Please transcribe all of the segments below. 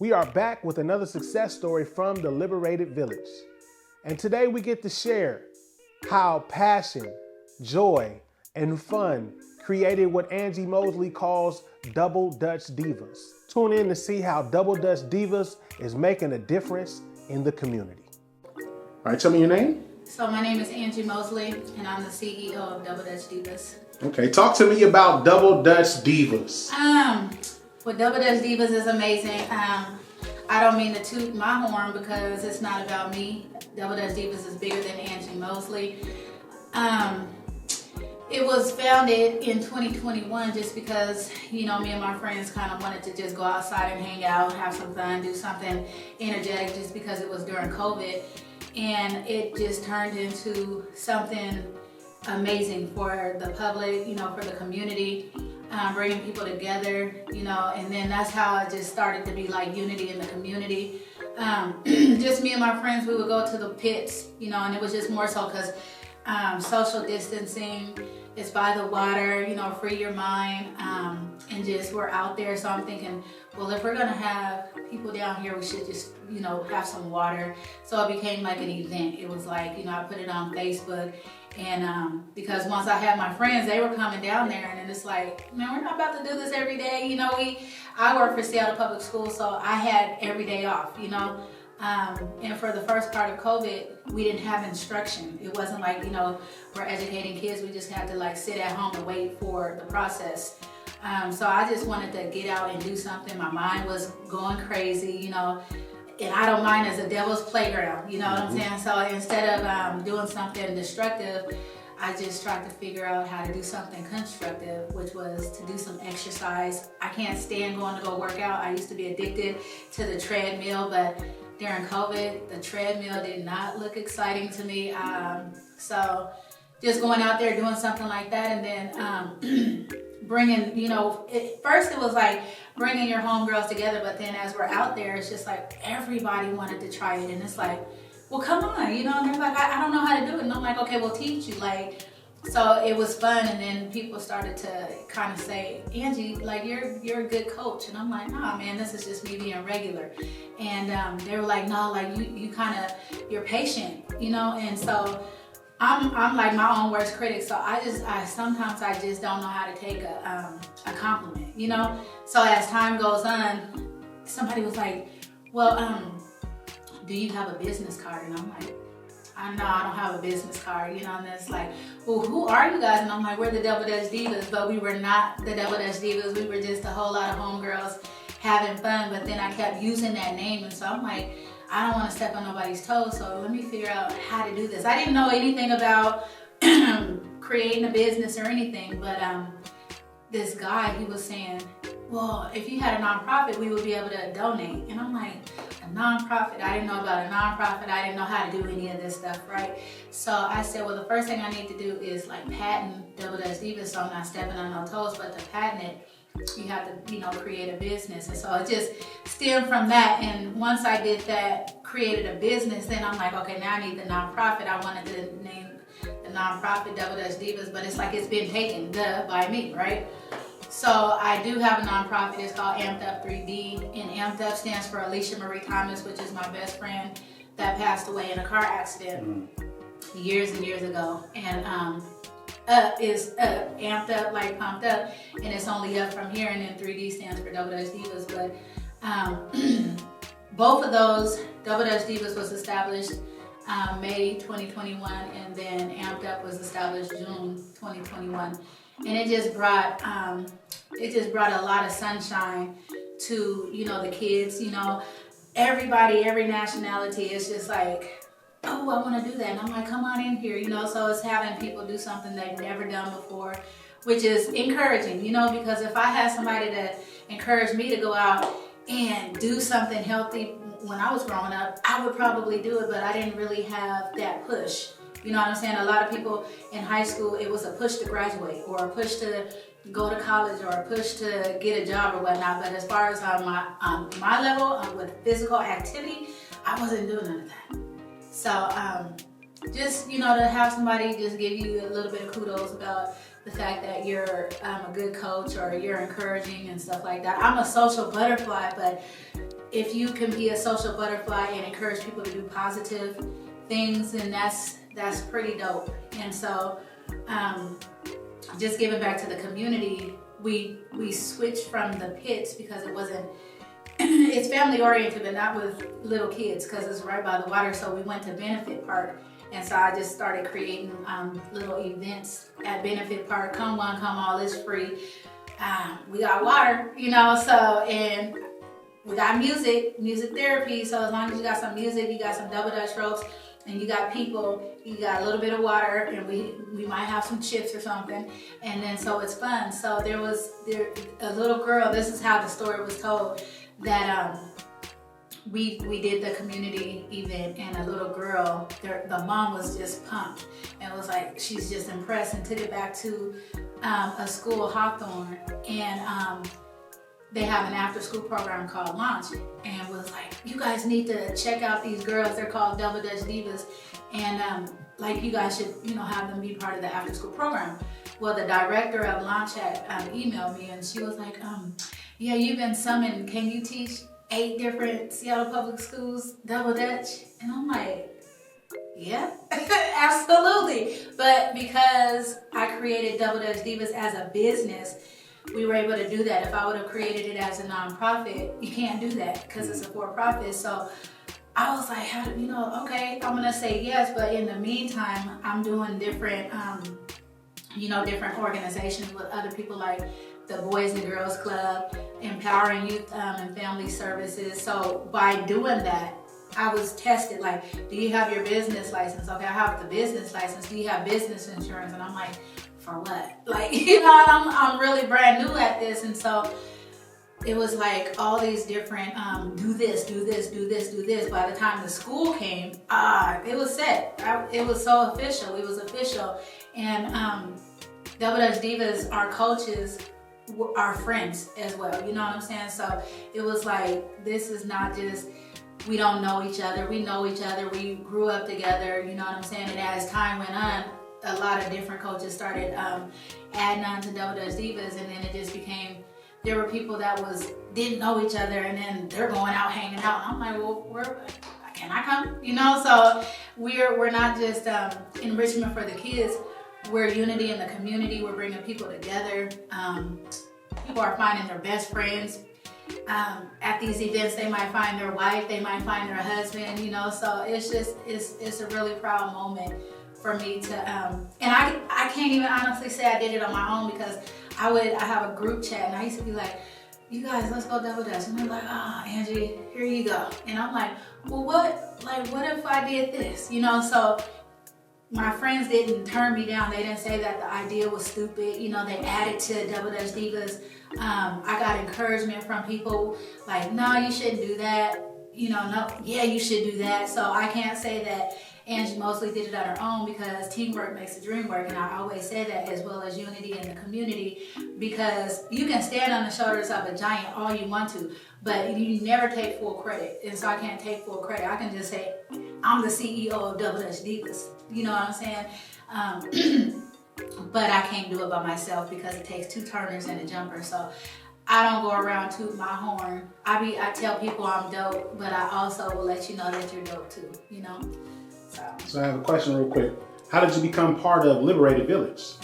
We are back with another success story from the Liberated Village. And today we get to share how passion, joy, and fun created what Angie Mosley calls Double Dutch Divas. Tune in to see how Double Dutch Divas is making a difference in the community. All right, tell me your name. So my name is Angie Mosley, and I'm the CEO of Double Dutch Divas. Okay, talk to me about Double Dutch Divas. Well, Double Dutch Divas is amazing. I don't mean to toot my horn because it's not about me. Double Dutch Divas is bigger than Angie Mosley. It was founded in 2021 just because, me and my friends kind of wanted to just go outside and hang out, have some fun, do something energetic just because it was during COVID. And it just turned into something amazing for the public, for the community, bringing people together, and then that's how it just started to be like unity in the community. Just me and my friends, we would go to the pits, and it was just more so because social distancing, it's by the water, free your mind, and just we're out there. So I'm thinking, well, if we're gonna have people down here, we should just, have some water. So it became like an event. It was like, I put it on Facebook, and because once I had my friends, they were coming down there, and then it's like, man, we're not about to do this every day. I work for Seattle Public Schools, so I had every day off, and for the first part of COVID, we didn't have instruction. It wasn't like, we're educating kids. We just had to like sit at home and wait for the process. So I just wanted to get out and do something. My mind was going crazy, and I don't mind as a devil's playground, you know what I'm saying? So instead of doing something destructive, I just tried to figure out how to do something constructive, which was to do some exercise. I can't stand going to go work out. I used to be addicted to the treadmill, but during COVID, the treadmill did not look exciting to me. So just going out there doing something like that, and then bringing, first it was like bringing your homegirls together, but then as we're out there, it's just like everybody wanted to try it, and it's like, well, come on, and they're like, I don't know how to do it, and I'm like, okay, we'll teach you, so it was fun. And then people started to kind of say, Angie, like you're a good coach, and I'm like, nah, man, this is just me being regular. And they were like, no, like you're patient, and so I'm like my own worst critic, so I sometimes just don't know how to take a compliment, So as time goes on, somebody was like, well, do you have a business card? And I'm like, I don't have a business card, and it's like, well, who are you guys? And I'm like, we're the Double Dutch Divas, but we were not the Double Dutch Divas. We were just a whole lot of homegirls having fun, but then I kept using that name, and so I'm like, I don't want to step on nobody's toes, so let me figure out how to do this. I didn't know anything about creating a business or anything, but this guy, he was saying, well, if you had a nonprofit, we would be able to donate. And I'm like, a nonprofit? I didn't know about a nonprofit. I didn't know how to do any of this stuff, right? So I said, well, the first thing I need to do is like patent Double Dutch Divas, so I'm not stepping on no toes, but to patent it, you have to, create a business. And so it just stemmed from that. And once I did that, created a business, then I'm like, okay, now I need the nonprofit. I wanted to name the nonprofit Double Dutch Divas, but it's like it's been taken by me, right? So I do have a nonprofit. It's called Amped Up 3D, and Amped Up stands for Alicia Marie Thomas, which is my best friend that passed away in a car accident years and years ago. And up is up, amped up, like pumped up, and it's only up from here, and then 3D stands for Double Dutch Divas. But both of those, Double Dutch Divas was established May 2021, and then Amped Up was established June 2021. And it just brought a lot of sunshine to, the kids, everybody, every nationality. It's just like, oh, I want to do that. And I'm like, come on in here, so it's having people do something they've never done before, which is encouraging, because if I had somebody to encourage me to go out and do something healthy when I was growing up, I would probably do it, but I didn't really have that push. You know what I'm saying? A lot of people in high school, it was a push to graduate or a push to go to college or a push to get a job or whatnot. But as far as on my level with physical activity, I wasn't doing none of that. So just, to have somebody just give you a little bit of kudos about the fact that you're a good coach or you're encouraging and stuff like that. I'm a social butterfly, but if you can be a social butterfly and encourage people to do positive things, then that's pretty dope. And so just giving back to the community, we switched from the pits because it wasn't, it's family oriented, but not with little kids because it's right by the water. So we went to Benefit Park. And so I just started creating little events at Benefit Park. Come one, come all, it's free. We got water, you know, so, and we got music therapy. So as long as you got some music, you got some double dutch ropes, and you got people, you got a little bit of water, and we might have some chips or something. And then so it's fun. So there a little girl, this is how the story was told, that we did the community event, and a little girl, the mom was just pumped and was like, she's just impressed, and took it back to a school, Hawthorne, and they have an after school program called Launch, and was like, you guys need to check out these girls, they're called Double Dutch Divas, and like you guys should, you know, have them be part of the after school program. Well, the director of Launch had emailed me, and she was like, yeah, you've been summoned, can you teach 8 different Seattle public schools double dutch? And I'm like, yeah, absolutely. But because I created Double Dutch Divas as a business, we were able to do that. If I would have created it as a nonprofit, you can't do that because it's a for-profit. So I was like, how do you know, okay, I'm gonna say yes, but in the meantime, I'm doing different, different organizations with other people, like the Boys and Girls Club, Empowering Youth and Family Services. So by doing that, I was tested, like, do you have your business license? Okay, I have the business license. Do you have business insurance? And I'm like, for what? Like, you know, I'm really brand new at this. And so it was like all these different, do this. By the time the school came, it was set. It was so official. It was official. And Double Dutch Divas, our coaches, our friends as well, you know what I'm saying? So it was like, this is not just, we don't know each other, we know each other, we grew up together, you know what I'm saying? And as time went on, a lot of different coaches started adding on to Double Dutch Divas, and then it just became, there were people that didn't know each other, and then they're going out hanging out. I'm like, well, can I come? You know, so we're not just enrichment for the kids, we're unity in the community. We're bringing people together. People are finding their best friends. At these events, they might find their wife, they might find their husband, you know, so it's just, it's a really proud moment for me to, and I can't even honestly say I did it on my own, because I have a group chat, and I used to be like, you guys, let's go double dutch. And they're like, Angie, here you go. And I'm like, well, what if I did this? You know, so my friends didn't turn me down. They didn't say that the idea was stupid. You know, they added to Double Dutch Divas. I got encouragement from people like, no, you shouldn't do that. You know, no, yeah, you should do that. So I can't say that Angie Mosley did it on her own, because teamwork makes the dream work. And I always say that, as well as unity in the community, because you can stand on the shoulders of a giant all you want to, but you never take full credit. And so I can't take full credit. I can just say, I'm the CEO of Double Dutch Divas. You know what I'm saying? But I can't do it by myself, because it takes 2 turners and a jumper. So I don't go around tooting my horn. I tell people I'm dope, but I also will let you know that you're dope too, you know? So I have a question real quick. How did you become part of Liberated Village?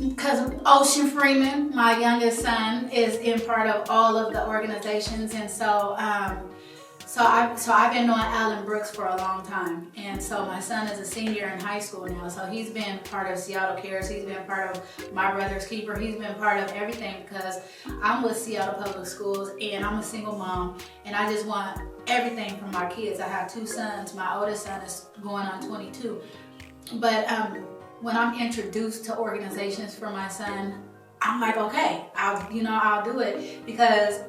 Because Ocean Freeman, my youngest son, is in part of all of the organizations, and so I've been knowing Alan Brooks for a long time, and so my son is a senior in high school now, so he's been part of Seattle Cares, he's been part of My Brother's Keeper, he's been part of everything, because I'm with Seattle Public Schools, and I'm a single mom, and I just want everything from my kids. I have 2 sons. My oldest son is going on 22, but when I'm introduced to organizations for my son, I'm like, okay, I'll do it, because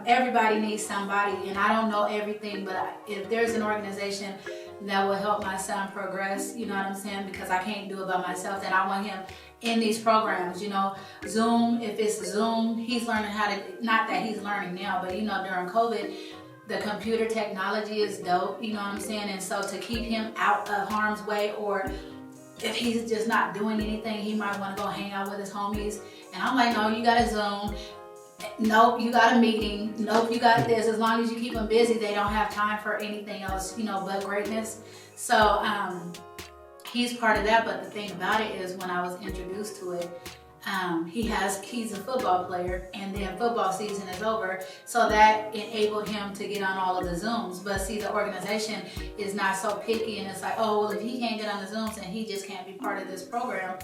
everybody needs somebody, and I don't know everything, but if there's an organization that will help my son progress, you know what I'm saying, because I can't do it by myself, then I want him in these programs, you know, Zoom, if it's Zoom, he's learning how to, not that he's learning now, but you know, during COVID, the computer technology is dope, you know what I'm saying, and so to keep him out of harm's way, or if he's just not doing anything, he might want to go hang out with his homies. And I'm like, no, you got to Zoom. nope, you got a meeting. Nope, you got this. As long as you keep them busy, they don't have time for anything else, but greatness. So he's part of that. But the thing about it is, when I was introduced to it, he's a football player, and then football season is over, so that enabled him to get on all of the Zooms. But see, the organization is not so picky, and it's like, oh, well, if he can't get on the Zooms and he just can't be part of this program,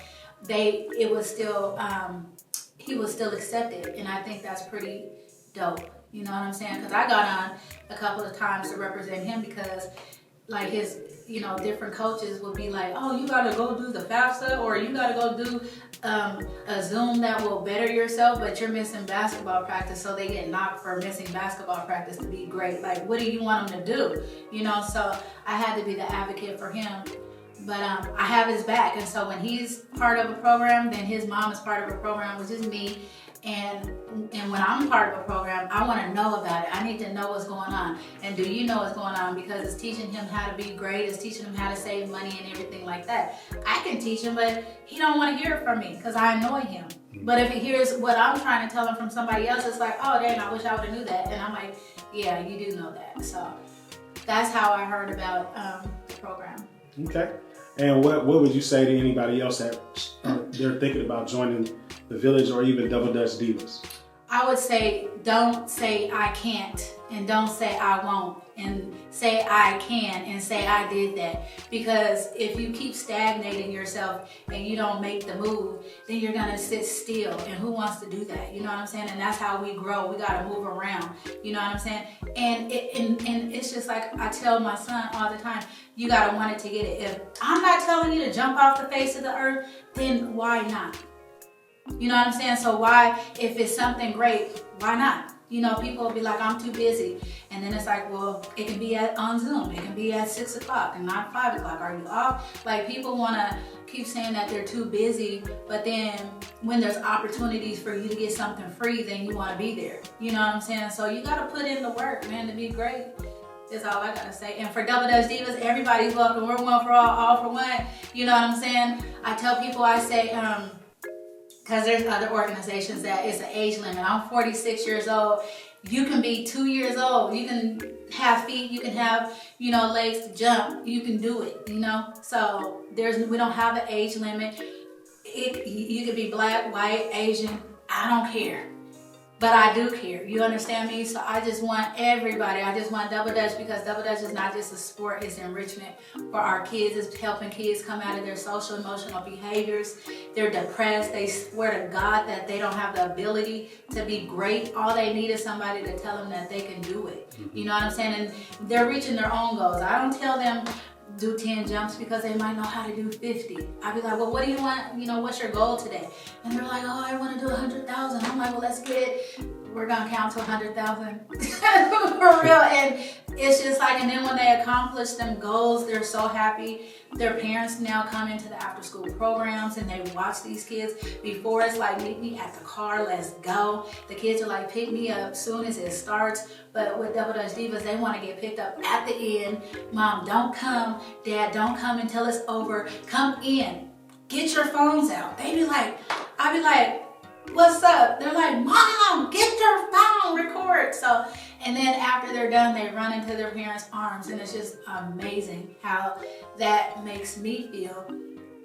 he was still accepted, and I think that's pretty dope. You know what I'm saying? Because I got on a couple of times to represent him, because like his, different coaches would be like, oh, you gotta go do the FAFSA, or you gotta go do a Zoom that will better yourself, but you're missing basketball practice, so they get knocked for missing basketball practice to be great. Like, what do you want them to do? So I had to be the advocate for him. But I have his back, and so when he's part of a program, then his mom is part of a program, which is me. And when I'm part of a program, I want to know about it. I need to know what's going on. And do you know what's going on? Because it's teaching him how to be great. It's teaching him how to save money and everything like that. I can teach him, but he don't want to hear it from me because I annoy him. But if he hears what I'm trying to tell him from somebody else, it's like, oh, dang, I wish I would have knew that. And I'm like, yeah, you do know that. So that's how I heard about the program. Okay. And what would you say to anybody else that they're thinking about joining the Village or even Double Dutch Divas? I would say, don't say I can't, and don't say I won't, and say I can, and say I did that. Because if you keep stagnating yourself and you don't make the move, then you're gonna sit still, and who wants to do that? You know what I'm saying? And that's how we grow. We gotta move around. You know what I'm saying? And it's just like I tell my son all the time, you gotta want it to get it. If I'm not telling you to jump off the face of the earth, then why not? You know what I'm saying? So why, if it's something great, why not? People will be like, I'm too busy. And then it's like, well, it can be on Zoom. It can be at 6 o'clock and not 5 o'clock. Are you off? Like, people want to keep saying that they're too busy, but then when there's opportunities for you to get something free, then you want to be there. You know what I'm saying? So you got to put in the work, man, to be great. Is all I gotta say. And for Double Dutch Divas, everybody's welcome. We're one for all for one. You know what I'm saying? I tell people, I say, because there's other organizations that it's an age limit. I'm 46 years old. You can be 2 years old. You can have feet. You can have, legs to jump. You can do it, So we don't have an age limit. You could be black, white, Asian. I don't care. But I do care. You understand me? So I just want everybody. I just want Double Dutch, because Double Dutch is not just a sport. It's enrichment for our kids. It's helping kids come out of their social emotional behaviors. They're depressed. They swear to God that they don't have the ability to be great. All they need is somebody to tell them that they can do it. You know what I'm saying? And they're reaching their own goals. I don't tell them do 10 jumps because they might know how to do 50. I'd be like, well, what do you want? What's your goal today? And they're like, oh, I want to do 100,000. I'm like, well, let's get it. We're going to count to 100,000 for real. And it's just like, and then when they accomplish them goals, they're so happy. Their parents now come into the after school programs and they watch these kids. Before, it's like, meet me at the car, let's go. The kids are like, pick me up soon as it starts. But with Double Dutch Divas, they want to get picked up at the end. Mom, don't come. Dad, don't come until it's over. Come in. Get your phones out. I'd be like, what's up? They're like, Mom, get your phone, record. So, and then after they're done, they run into their parents' arms, and it's just amazing how that makes me feel.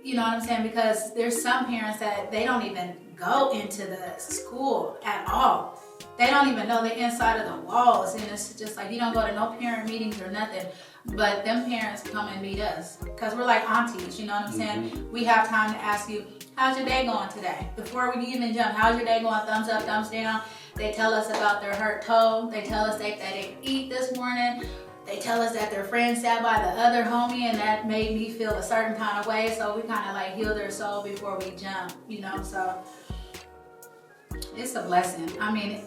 You know what I'm saying? Because there's some parents that they don't even go into the school at all. They don't even know the inside of the walls, and it's just like, you don't go to no parent meetings or nothing. But them parents come and meet us because we're like aunties, you know what I'm saying? We have time to ask you, how's your day going today? Before we even jump, how's your day going? Thumbs up, thumbs down. They tell us about their hurt toe. They tell us that they didn't eat this morning. They tell us that their friend sat by the other homie and that made me feel a certain kind of way. So we kind of like heal their soul before we jump, So it's a blessing. I mean,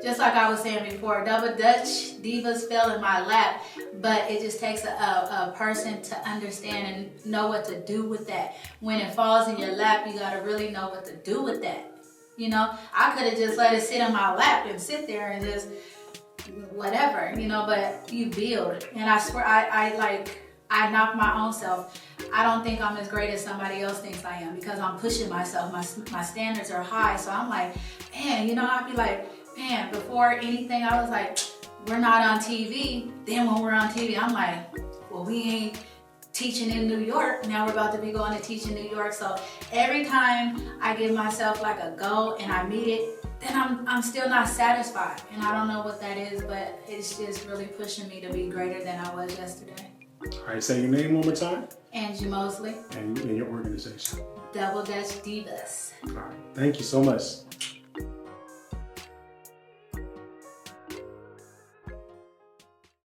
just like I was saying before, Double Dutch Divas fell in my lap, but it just takes a person to understand and know what to do with that. When it falls in your lap, you got to really know what to do with that. I could have just let it sit in my lap and sit there and just whatever, but you build. And I swear, I knock my own self. I don't think I'm as great as somebody else thinks I am because I'm pushing myself. My standards are high. So I'm like, man, I'd be like, man, before anything, I was like, we're not on TV. Then when we're on TV, I'm like, well, we ain't teaching in New York. Now we're about to be going to teach in New York. So every time I give myself like a goal and I meet it, then I'm still not satisfied. And I don't know what that is, but it's just really pushing me to be greater than I was yesterday. All right, say your name one more time. Angie Mosley. And your organization. Double Dutch Divas. All right, thank you so much.